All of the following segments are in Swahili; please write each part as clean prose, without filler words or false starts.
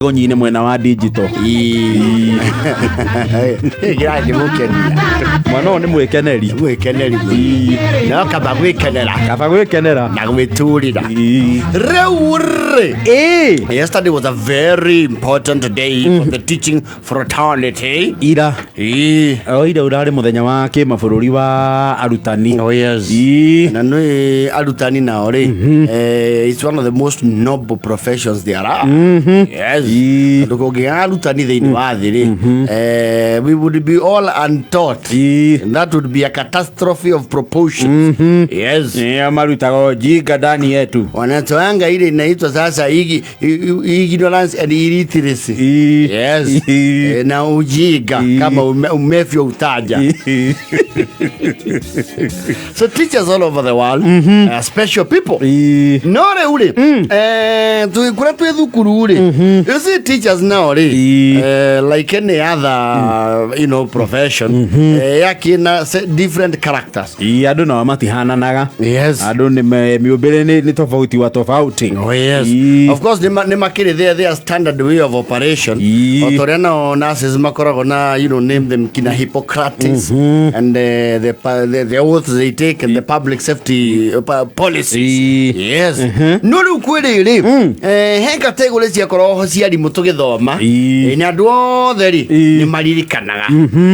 Gonyine mwena wa digital. Gĩrathi mũkenia. Mwana nĩ mwĩkeneri. Mwĩkeneri. No kaba gwĩkenera. Kaba gwĩkenera. Na gwĩtũrĩra. Rĩu. Yesterday was a very important day for the teaching fraternity. Ira. Ira urarĩ mũthenya wa kĩmabũrũri wa arutani. Oh yes. Na nĩ arutani nao rĩ. It's one of the most noble professions there are. Yes. Ndũkũngĩaga arutani thĩinĩ wa thĩ rĩ. We would be all untaught. And that would be a catastrophe of proportions. Yes. Marutaga jinga ndani yetu. Wanatoanga ile inaitwa sasa ignorance and illiteracy. Yes. Na ujinga kama umefyo utaja. So teachers all over the world, special people. Nore ule. Tukura tu thukuru ule. You see teachers now like any other profession, yakina different characters. Andũ nao matihananaga. Yes. Andũ mĩũmbĩre nĩ tofauti wa tofauti. Oh yes. Of course nĩ makĩrĩ their standard way of operation. Otorĩa na nurses makoragwo na name them kina Hippocrates and the oaths they take and the public safety policies. Yes. No rĩu kwĩrĩ he category cia koroho cia arimũ tũgĩthoma na andũ othe nĩ maririkanaga.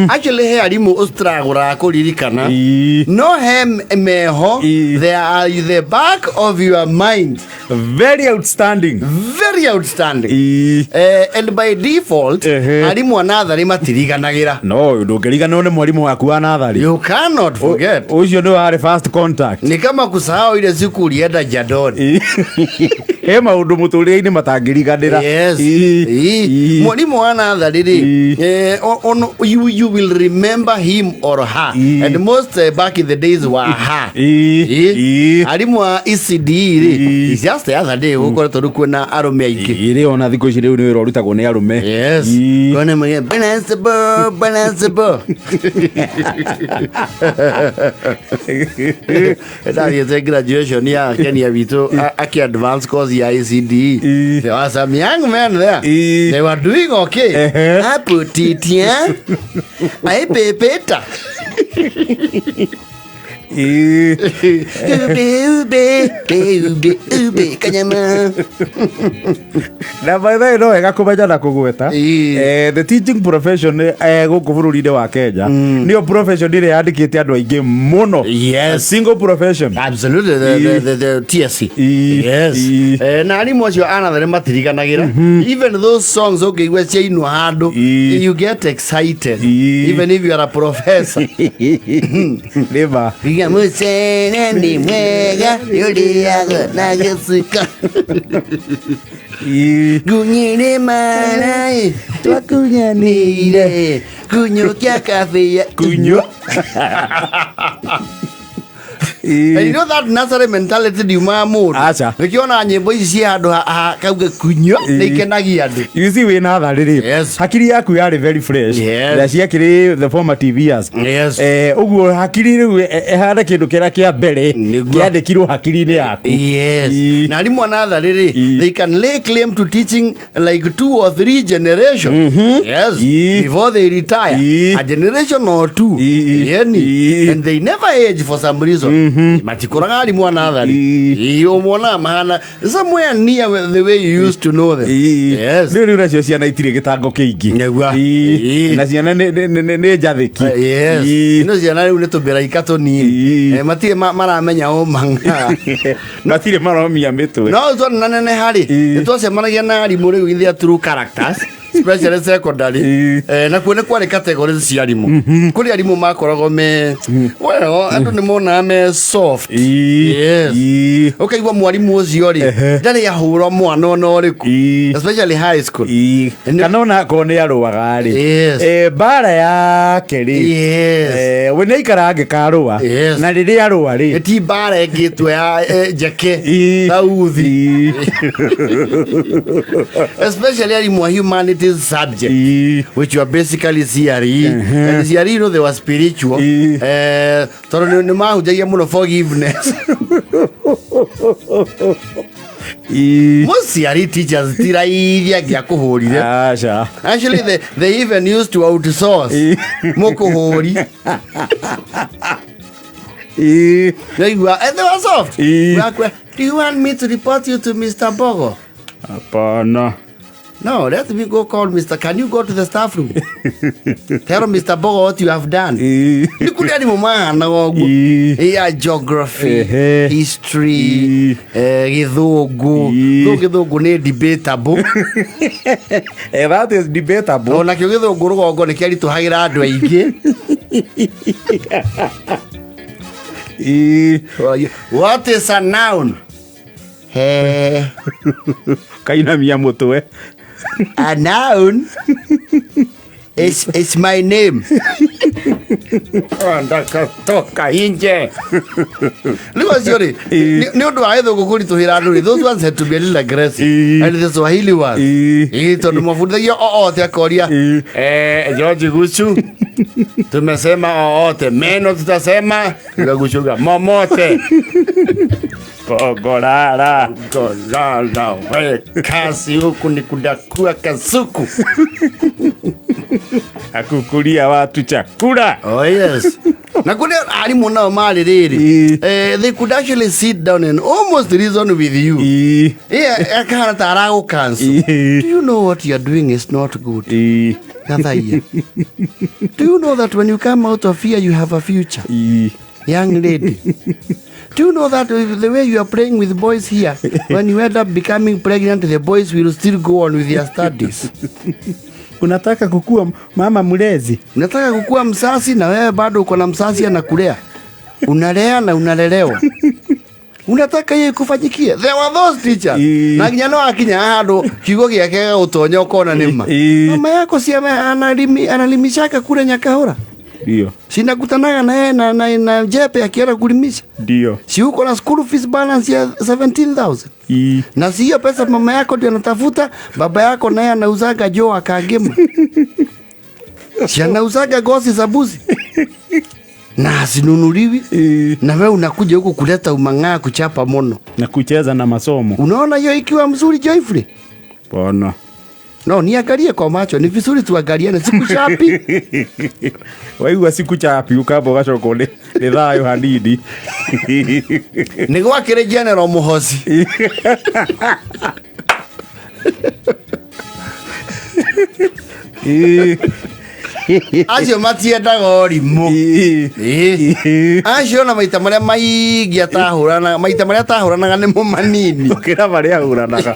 Actually he arimũ struggle kũririkana. No he meho they are the back of your mind. Very outstanding. Very outstanding. And by default arimũ anathari matiriganagĩra. No ndũngĩriganĩrwo nĩ mwarimũ waku wa nathari. You cannot forget. Ũcio nĩ warĩ first contact. Ni kama kusahau ile siku ulienda jadoni. He maũndũ mũtũrĩre-inĩ matangĩriganĩra. Yes. Mwalimu wa nathari you will remember him or her. And most back in the days were her. Arimũ wa ECD is just the other day gũkoretwo rĩu kwĩna arũme aingĩ. Ĩrĩ ona thikũ ici rĩu nĩ wĩra ũrutagwo nĩ arũme. Yes. Kone mwe balanceable. That graduation ya Kenya Vito aki advanced course ya ECD. There was some young men there. They were doing okay. I put it here. I pepeta. Ube kanyama. Na by the way no wega kũmenya na kũgweta the teaching profession gũkũ bũrũri-inĩ wa Kenya nĩyo profession ĩrĩa yandĩkĩte andũ aingĩ mũno. Yes. Single profession. Absolutely. The TSC. Yes. Na arimũ acio anathari matiriganagĩra. Even those songs ũngĩigua ciainwo handũ you get excited even if you are a professor. Nĩma. Musene ni mwega yuliaga na gĩcika. Gũtirĩ marai twakunyanĩire kunyũkia kabea kunyũ. And you know that nursery mentality diuma mũndũ. Acha. Nikiona nyĩmbo ici cia handũ kauga kunyũ nĩikenagia andũ. You see we nathari rĩ. Yes. Hakiri yaku yarĩ very fresh. Yes. Na ciakĩrĩ the formative years. Yes. Ũguo hakiri rĩu ehanda kĩndũ kĩrĩa kĩa mbere kĩandĩkirwo hakiri-inĩ yaku. Yes. Na arimũ a nathari rĩ they can lay claim to teaching like 2 or 3 generations. Yes. Before they retire. A generation or 2. And they never age for some reason. Matikũraga arimũ a nathari. Ũmona mahana somewhere near the way you used to know them. Yes. Rĩu nacio ciana itirĩ gĩtango kĩingĩ. Na ciana nĩ njathĩki. Yes. Ino ciana rĩu nĩ tũmbĩraika tũnini. Matirĩ maramenya ũmanga. Matirĩ maromia mĩtwe. No twana nene harĩ nĩtwacemanagia na arimũ rĩu in their true characters. Especially secondary. Na kuone kwarĩ categories cia arimũ. Kũrĩ arimũ makoragwo well andũ nĩ monaga me soft. Yes. Ũkaigua mwarimũ ũcio rĩ ndarĩ ahũra mwana ona ũrĩkũ. Especially high school. Kana ona akorwo nĩ arũaga rĩ. Mbara yake rĩ. We nĩaikara angĩkarũa. Na rĩrĩa arũa rĩ. Ti mbara ĩngĩtwo ya njeke na uthi. Especially arimũ a humanities subject, which were basically CRE. And CRE, they were spiritual. So, no matter muno forgiveness. Mũciari teachers tirairia gĩa kũhũrire. Actually they even used to outsource mũkũhũri. Naigua, and they were soft. Do you want me to report you to Mr. Bogo? Hapana. No, let me go call Mr. Can you go to the staff room? Tell Mr. Bogo what you have done. Nikulia ni mwana wangu. Yeah, geography, history, githungu. Githungu ni debatable. That is debatable. No, nakio githungu rugongo ni kiarituhagira andu aingi. What is a noun? Kainamia mutwe. A noun is my name. Ndakatoka inje. Look, sorry. No do I go to Hiradu? Those ones had to be a little aggressive. And the Swahili one. Ito tumafuta hiyo te Korea. George Guchu. Tumesema te meno tutasema ngagushuga momote. Gorara. We kasi huku ni kudakua kasuku. Akukulia watu chakula. Oh yes. Na kuna alimu nao mali riri. They could actually sit down and almost reason with you. Yeah, akana tarago cancel. Do you know what you are doing is not good? Do you know that when you come out of here you have a future? Young lady. Do you know that the way you are playing with boys here, when you end up becoming pregnant, the boys will still go on with their studies? Unataka kukua mama mlezi. Unataka kukua msasi na wewe bado uko na msasi anakulea. Unalea na unalelewa. Unataka yeye kufanyikie. There were those teachers. Na kijana akinya hado kigo giake utonyo kona nima. Mama yako si analimishaka kule Nyakahura. Ndio. Sina kutanaga na yeye na jepe akienda kulimisha. Ndio. Si uko na school fees balance ya 17,000. Na si hiyo pesa mama yako ndio anatafuta, baba yako naye anauzaga joo akagema. Si anauzaga gosi za buzi. Na sinunuliwi. Na wewe unakuja huko kuleta umang'aa kuchapa mono. Na kucheza na masomo. Unaona hiyo ikiwa mzuri Joyfrey? Bona. No, niangalie kwa macho, ni vizuri tuangaliane siku chapi. Waigua siku chapi ukabo gacoko ni thayo hanini. Ni gwakire General Muhozi. Acio matiendaga ũrimũ. Acio na maita marĩa maingĩ atahũranaga, maita marĩa atahũranaga nĩmo manini gũkĩra marĩa ahũranaga.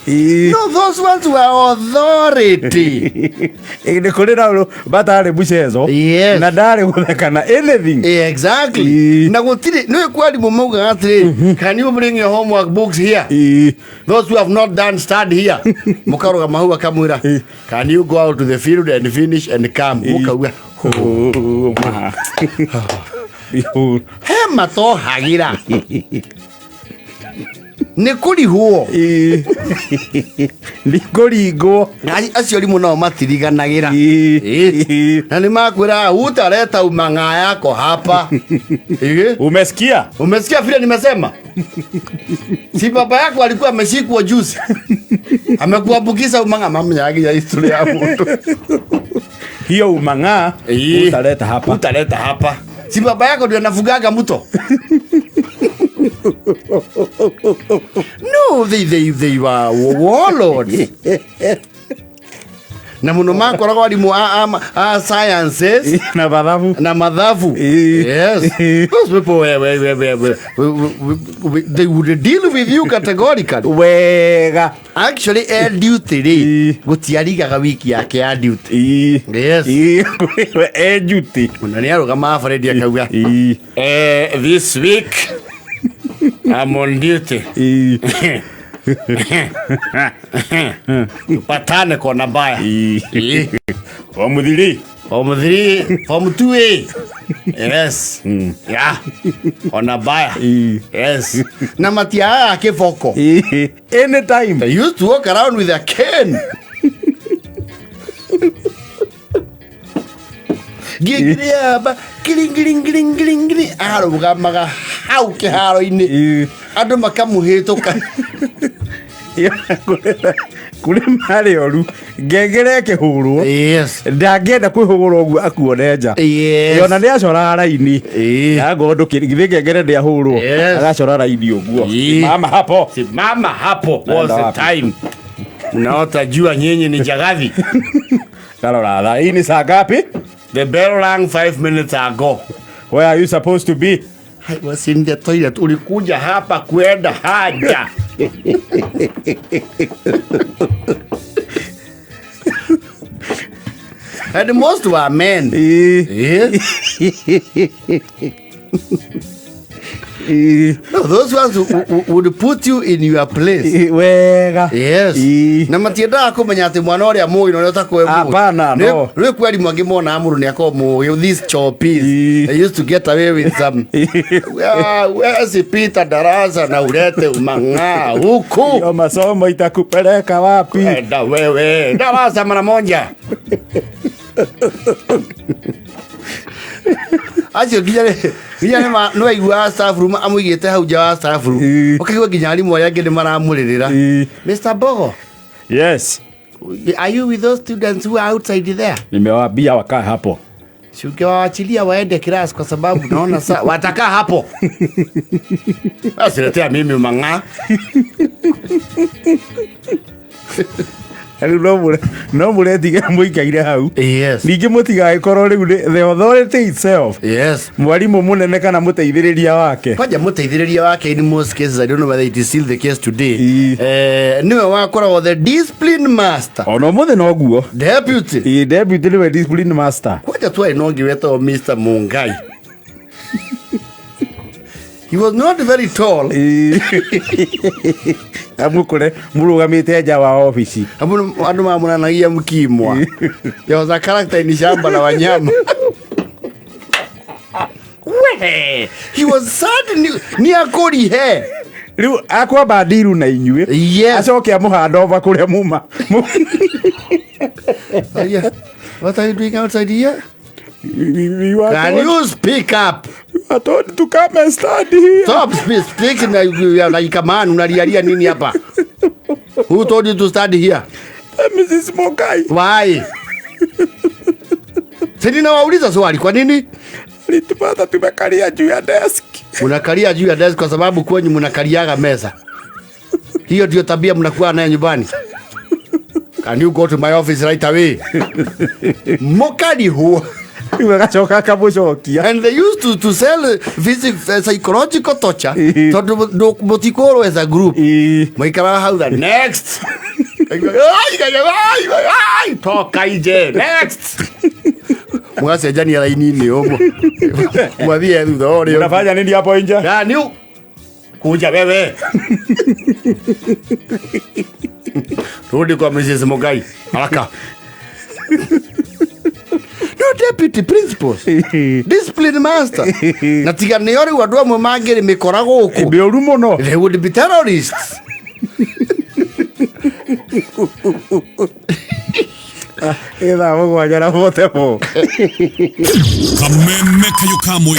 No, those ones were authority. Nĩ kũrĩ na batarĩ mũcezo na ndarĩ gũthekana anything. Exactly. Na gũtirĩ nĩ kwarimũ maugaga atĩrĩ, can you bring your homework books here? Those who have not done study here. Mũkaroga mahau akamwĩra, can you go out to the field and finish and come? Mũkauga he matohagira. Nĩ kũrihwo. Nĩ kũringwo. Acio arimũ nao matiriganagĩra. Na nĩ makwĩra utaleta umang'aa yako hapa. Umesikia? Umesikia vile nimesema? Si baba yako alikuwa ameshikwa juzi. Amekuambukiza umang'aa. Mama yake ya historia ya mtu. Hiyo umang'aa utaleta hapa. Utaleta hapa. Si baba yako ndio anafugaga mto. No, they were warlords. Na muno makoragwo arimu a sciences na mathabu. Yes. Those people they would deal with you categorically. Wega. Actually, duty gutiarigaga wiki yake ya duty. Yes. Duty. Unani arugama afaredi akauga. This week I'm on duty. Tupatane kona baya. Wamudhiri. Form 2A. Yes. Yeah. Kona baya. Yes. Na matia yake foko. Anytime. They used to walk around with a cane. Giling. Aro gamaga hau kĩharo-inĩ andũ makamuhĩtũka kũrĩ marĩ oru ngengere ĩkĩhũrwo ndangĩenda kwĩhũgũra ũguo akuone nja ona nĩ acoraga raini yago ndũkĩrigithĩ ngengere ndĩahũrwo agacora raini ũguo mama hapo was the time unaota jua nyinyi ni jagathi karora thaa hii ni saa ngapi? The bell rang 5 minutes ago. Where are you supposed to be? I was in the toilet. Ulikuja hapa kwenda haja. And most were men. No, those ones would put you in your place. Wega. Yes. Na matiendaga kumenya atĩ mwana ũrĩa mũĩ na ũrĩa ũtakwĩ mũĩ. Hapana, no. Rĩu kweli mwangi mona amuru nĩ akorwo mũĩ. These choppies. They used to get away with some. Where's Peter darasa na ulete umang'aa huku. Yo masomo itakupeleka wapi? Enda wewe. Darasa mara moja. Acio nginya no aigua staff room amũigĩte hau nja wa staff room ũkaigua nginya arimũ arĩa angĩ nĩ maramũrĩrĩra. Mr. Bogo. Yes. Are you with those students who are outside there? Nimewaambia wakae hapo. Si ukiwaachilia waende class kwa sababu naona saa watakaa hapo. Asiletea mimi mang'aa. No mũretige mũikaire hau. Yes. Ningĩ mũtigagĩkorwo rĩu the authority itself. Yes. Mwarimũ mũnene kana mũteithĩrĩria wake. Kwanja mũteithĩrĩria wake in most cases, I don't know whether it is still the case today. Niwe wakoragwo the discipline master. Ono mũthĩ noguo. Deputy. Deputy niwe discipline master. Kwanja tu ainongi wetagwo Mr. Mungai. He was not very tall. Amukore mũrũgamĩte nja wa office. Andũ mamũranagia mkimwa. There was a character in Shamba la Wanyama. He was sad ni akori he. Rĩu akwamba ndiru na inyuĩ. Yes. Acoke amũhanda ova kũrĩa muma. What are you doing outside here? Can you speak up? I told you to come and study here. Stop speaking like a man. Unalialia nini hapa? Who told you to study here? Mrs. Mokai. Why? Sini na wauliza swali kwa nini? Litupata tumekalia juu ya desk. Unakalia juu ya desk kwa sababu kwenye mnakaliaga meza. Hiyo ndio tabia mnakuwa nayo nyumbani. Can you go to my office right away? Mokadi huo. And they used to sell psychological torture. So motikoro as a group. Maikara how the next. Toka ije next. Mwase jani ya laini ni omo. Mwadhia thutha ore. Unafanya nini hapo nje? Ya ni kuja wewe. Rudi kwa Mrs. Mogai. Haraka. No deputy principals. Discipline master. Na tiga nĩ ori andũ amwe mangĩrĩ mĩkora gũkũ. Mĩũru mũno. They would be terrorists. Ĩtha mũgwanja na mote mo. Kameme kayo kamwe.